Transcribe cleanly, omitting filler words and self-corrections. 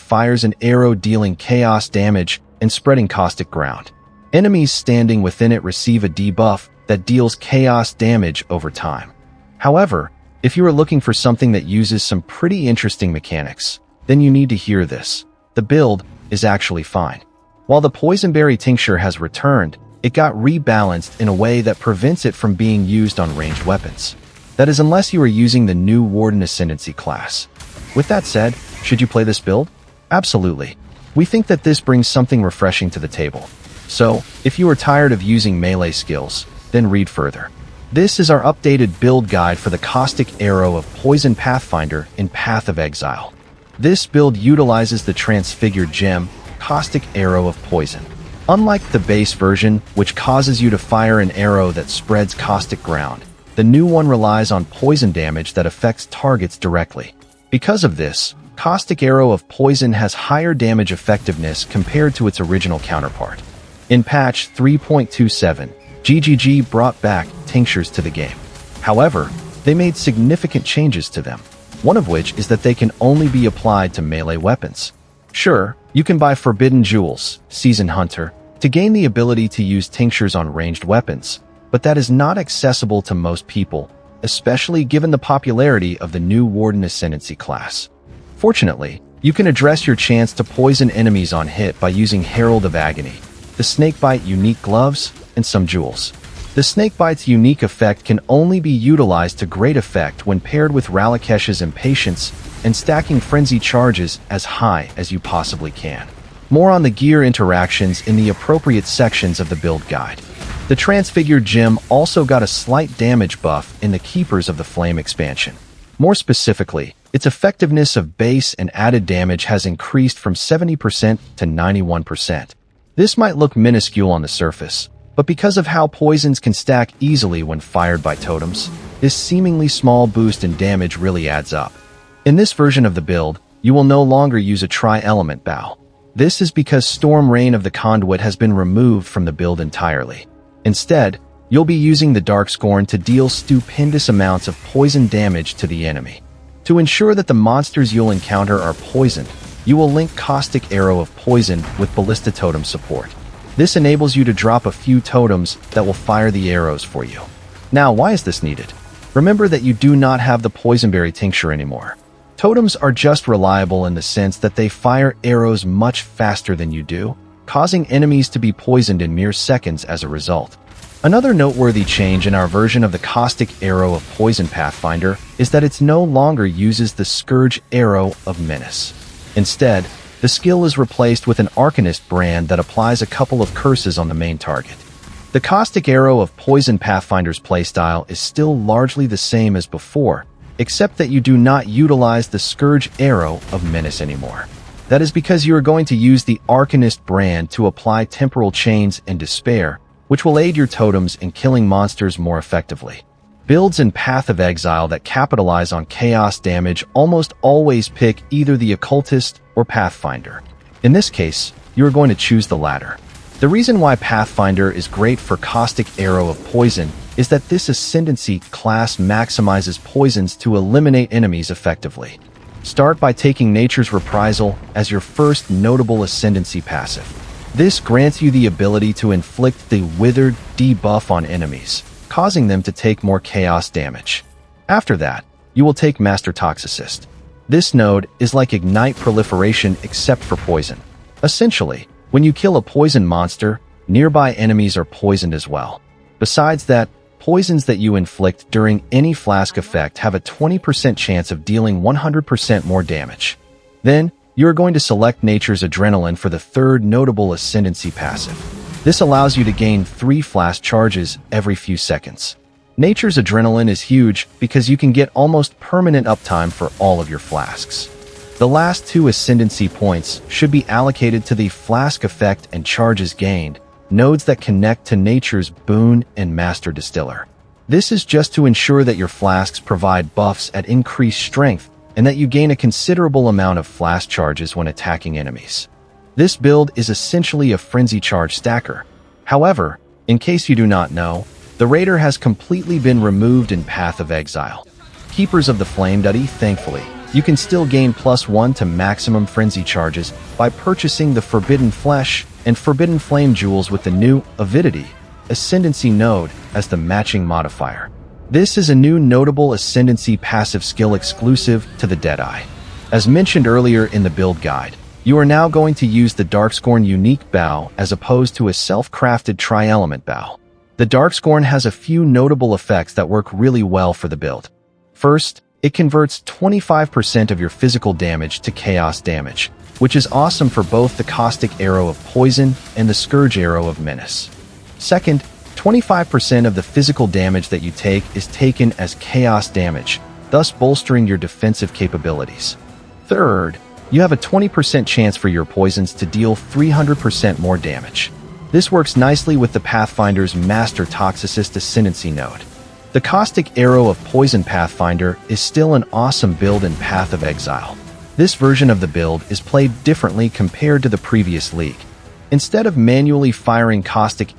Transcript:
fires an arrow dealing chaos damage and spreading caustic ground. Enemies standing within it receive a debuff that deals chaos damage over time. However, if you are looking for something that uses some pretty interesting mechanics, then you need to hear this. The build is actually fine. While the Poisonberry Tincture has returned, it got rebalanced in a way that prevents it from being used on ranged weapons. That is, unless you are using the new Warden Ascendancy class. With that said, should you play this build? Absolutely. We think that this brings something refreshing to the table. So, if you are tired of using melee skills, then read further. This is our updated build guide for the Caustic Arrow of Poison Pathfinder in Path of Exile. This build utilizes the transfigured gem, Caustic Arrow of Poison. Unlike the base version, which causes you to fire an arrow that spreads caustic ground, the new one relies on poison damage that affects targets directly. Because of this, Caustic Arrow of Poison has higher damage effectiveness compared to its original counterpart. In patch 3.27, GGG brought back tinctures to the game. However, they made significant changes to them, one of which is that they can only be applied to melee weapons. Sure, you can buy Forbidden Jewels, Season Hunter, to gain the ability to use tinctures on ranged weapons, but that is not accessible to most people, especially given the popularity of the new Warden Ascendancy class. Fortunately, you can address your chance to poison enemies on hit by using Herald of Agony, the Snakebite unique gloves, and some jewels. The Snakebite's unique effect can only be utilized to great effect when paired with Ralakesh's Impatience and stacking Frenzy charges as high as you possibly can. More on the gear interactions in the appropriate sections of the build guide. The Transfigured Gem also got a slight damage buff in the Keepers of the Flame expansion. More specifically, its effectiveness of base and added damage has increased from 70% to 91%. This might look minuscule on the surface, but because of how poisons can stack easily when fired by totems, this seemingly small boost in damage really adds up. In this version of the build, you will no longer use a tri-element bow. This is because Storm Rain of the Conduit has been removed from the build entirely. Instead, you'll be using the Dark Scorn to deal stupendous amounts of poison damage to the enemy. To ensure that the monsters you'll encounter are poisoned, you will link Caustic Arrow of Poison with Ballista Totem support. This enables you to drop a few totems that will fire the arrows for you. Now, why is this needed? Remember that you do not have the Poisonberry Tincture anymore. Totems are just reliable in the sense that they fire arrows much faster than you do, causing enemies to be poisoned in mere seconds as a result. Another noteworthy change in our version of the Caustic Arrow of Poison Pathfinder is that it no longer uses the Scourge Arrow of Menace. Instead, the skill is replaced with an Arcanist brand that applies a couple of curses on the main target. The Caustic Arrow of Poison Pathfinder's playstyle is still largely the same as before, except that you do not utilize the Scourge Arrow of Menace anymore. That is because you are going to use the Arcanist brand to apply Temporal Chains and Despair, which will aid your totems in killing monsters more effectively. Builds in Path of Exile that capitalize on chaos damage almost always pick either the Occultist or Pathfinder. In this case, you are going to choose the latter. The reason why Pathfinder is great for Caustic Arrow of Poison is that this Ascendancy class maximizes poisons to eliminate enemies effectively. Start by taking Nature's Reprisal as your first notable Ascendancy passive. This grants you the ability to inflict the Withered debuff on enemies, causing them to take more chaos damage. After that, you will take Master Toxicist. This node is like Ignite Proliferation except for poison. Essentially, when you kill a poison monster, nearby enemies are poisoned as well. Besides that, poisons that you inflict during any flask effect have a 20% chance of dealing 100% more damage. Then, you are going to select Nature's Adrenaline for the third notable Ascendancy passive. This allows you to gain 3 flask charges every few seconds. Nature's Adrenaline is huge because you can get almost permanent uptime for all of your flasks. The last 2 Ascendancy points should be allocated to the Flask Effect and Charges Gained, nodes that connect to Nature's Boon and Master Distiller. This is just to ensure that your flasks provide buffs at increased strength and that you gain a considerable amount of flask charges when attacking enemies. This build is essentially a frenzy charge stacker. However, in case you do not know, the Raider has completely been removed in Path of Exile. Keepers of the Flame Duddy, thankfully, you can still gain +1 to maximum frenzy charges by purchasing the Forbidden Flesh and Forbidden Flame jewels with the new Avidity Ascendancy node as the matching modifier. This is a new notable Ascendancy passive skill exclusive to the Deadeye. As mentioned earlier in the build guide, you are now going to use the Darkscorn unique bow as opposed to a self-crafted tri-element bow. The Darkscorn has a few notable effects that work really well for the build. First, it converts 25% of your physical damage to chaos damage, which is awesome for both the Caustic Arrow of Poison and the Scourge Arrow of Menace. Second, 25% of the physical damage that you take is taken as chaos damage, thus bolstering your defensive capabilities. Third, you have a 20% chance for your poisons to deal 300% more damage. This works nicely with the Pathfinder's Master Toxicist Ascendancy node. The Caustic Arrow of Poison Pathfinder is still an awesome build in Path of Exile. This version of the build is played differently compared to the previous league. Instead of manually firing caustic